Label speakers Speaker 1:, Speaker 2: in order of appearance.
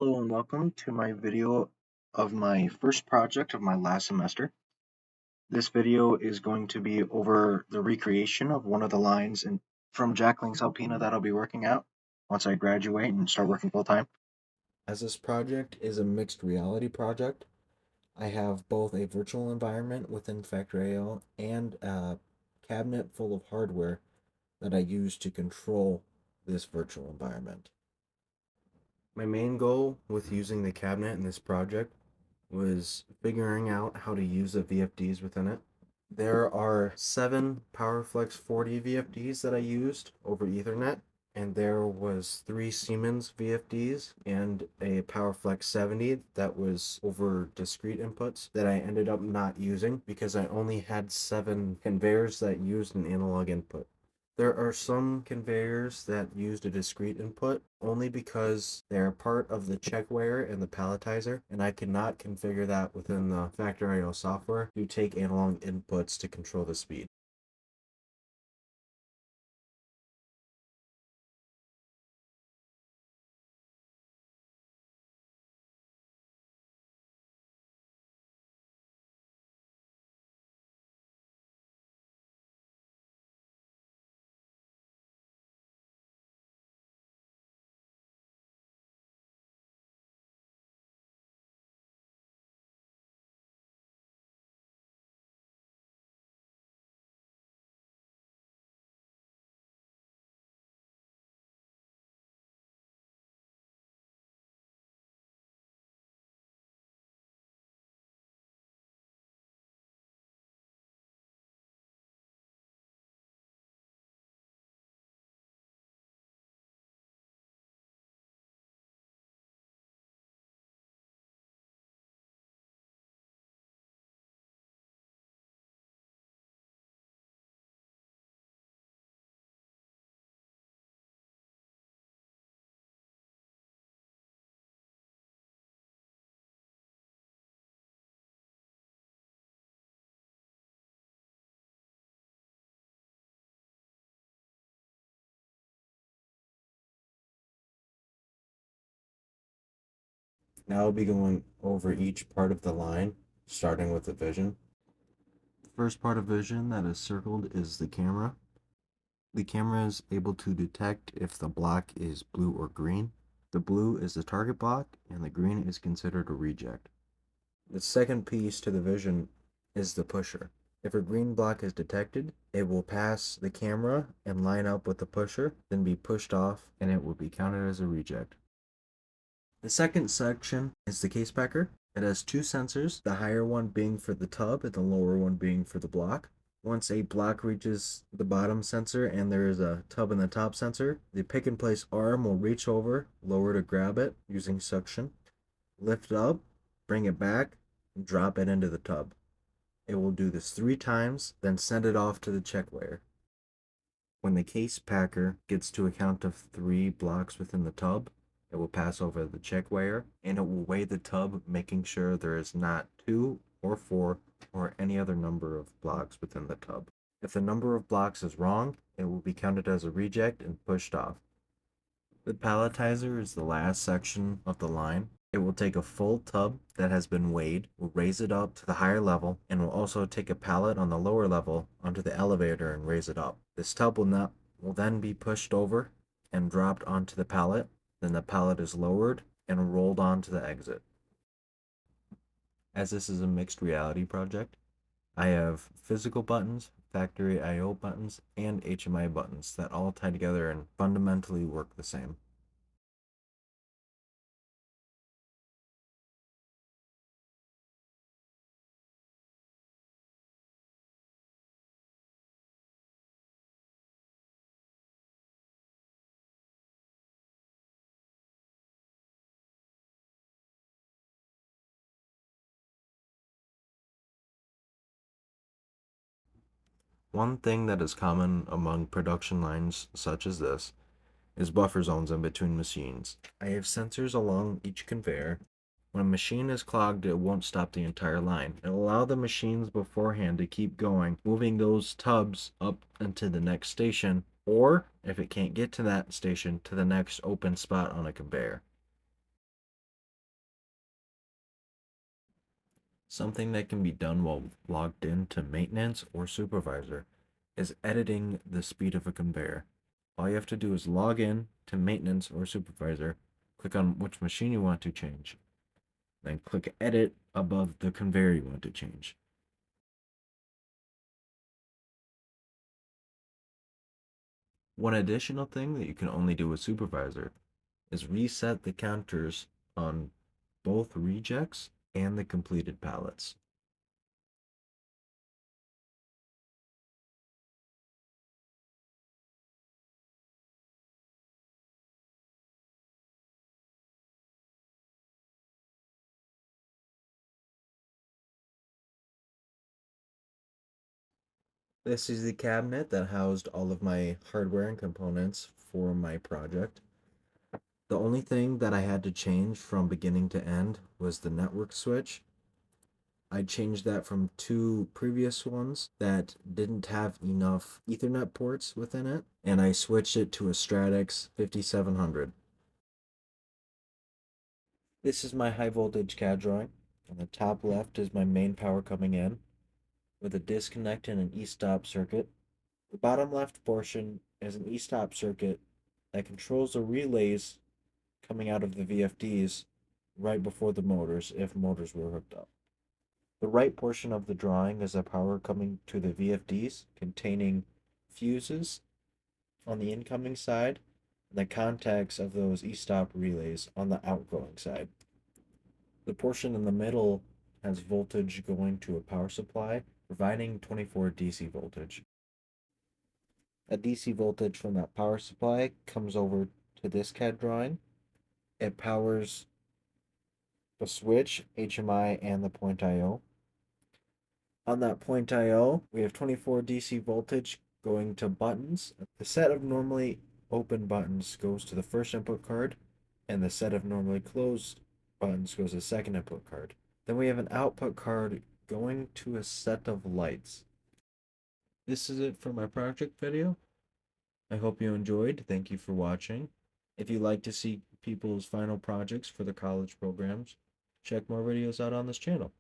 Speaker 1: Hello and welcome to my video of my first project of my last semester. This video is going to be over the recreation of one of the lines from Jackling's Alpena that I'll be working out once I graduate and start working full time. As this project is a mixed reality project, I have both a virtual environment within Factorio and a cabinet full of hardware that I use to control this virtual environment. My main goal with using the cabinet in this project was figuring out how to use the VFDs within it. There are 7 PowerFlex 40 VFDs that I used over Ethernet, and there was 3 Siemens VFDs and a PowerFlex 70 that was over discrete inputs that I ended up not using because I only had 7 conveyors that used an analog input. There are some conveyors that used a discrete input only because they're part of the checkware and the palletizer, and I cannot configure that within the Factorio software to take analog inputs to control the speed. Now I'll be going over each part of the line, starting with the vision. The first part of vision that is circled is the camera. The camera is able to detect if the block is blue or green. The blue is the target block, and the green is considered a reject. The second piece to the vision is the pusher. If a green block is detected, it will pass the camera and line up with the pusher, then be pushed off, and it will be counted as a reject. The second section is the case packer. It has 2 sensors, the higher one being for the tub and the lower one being for the block. Once a block reaches the bottom sensor and there is a tub in the top sensor, the pick and place arm will reach over, lower to grab it using suction, lift it up, bring it back, and drop it into the tub. It will do this 3 times, then send it off to the checkware. When the case packer gets to a count of 3 blocks within the tub, it will pass over the checkware and it will weigh the tub, making sure there is not 2 or 4 or any other number of blocks within the tub. If the number of blocks is wrong, it will be counted as a reject and pushed off. The palletizer is the last section of the line. It will take a full tub that has been weighed, will raise it up to the higher level, and will also take a pallet on the lower level onto the elevator and raise it up. This tub will then be pushed over and dropped onto the pallet. Then the pallet is lowered and rolled onto the exit. As this is a mixed reality project, I have physical buttons, factory I/O buttons, and HMI buttons that all tie together and fundamentally work the same. One thing that is common among production lines such as this is buffer zones in between machines. I have sensors along each conveyor. When a machine is clogged, it won't stop the entire line. It'll allow the machines beforehand to keep going, moving those tubs up into the next station, or if it can't get to that station, to the next open spot on a conveyor. Something that can be done while logged in to maintenance or supervisor is editing the speed of a conveyor. All you have to do is log in to maintenance or supervisor, click on which machine you want to change, then click edit above the conveyor you want to change. One additional thing that you can only do with supervisor is reset the counters on both rejects and the completed pallets. This is the cabinet that housed all of my hardware and components for my project. The only thing that I had to change from beginning to end was the network switch. I changed that from two previous ones that didn't have enough Ethernet ports within it, and I switched it to a Stratix 5700. This is my high voltage CAD drawing. On the top left is my main power coming in, with a disconnect and an e-stop circuit. The bottom left portion is an e-stop circuit that controls the relays coming out of the VFDs right before the motors, if motors were hooked up. The right portion of the drawing is the power coming to the VFDs containing fuses on the incoming side and the contacts of those e-stop relays on the outgoing side. The portion in the middle has voltage going to a power supply, providing 24 DC voltage. A DC voltage from that power supply comes over to this CAD drawing. It powers the switch, HMI, and the point IO. On that point IO, we have 24 DC voltage going to buttons. The set of normally open buttons goes to the first input card, and the set of normally closed buttons goes to the second input card. Then we have an output card going to a set of lights. This is it for my project video. I hope you enjoyed. Thank you for watching. If you'd like to see people's final projects for the college programs, check more videos out on this channel.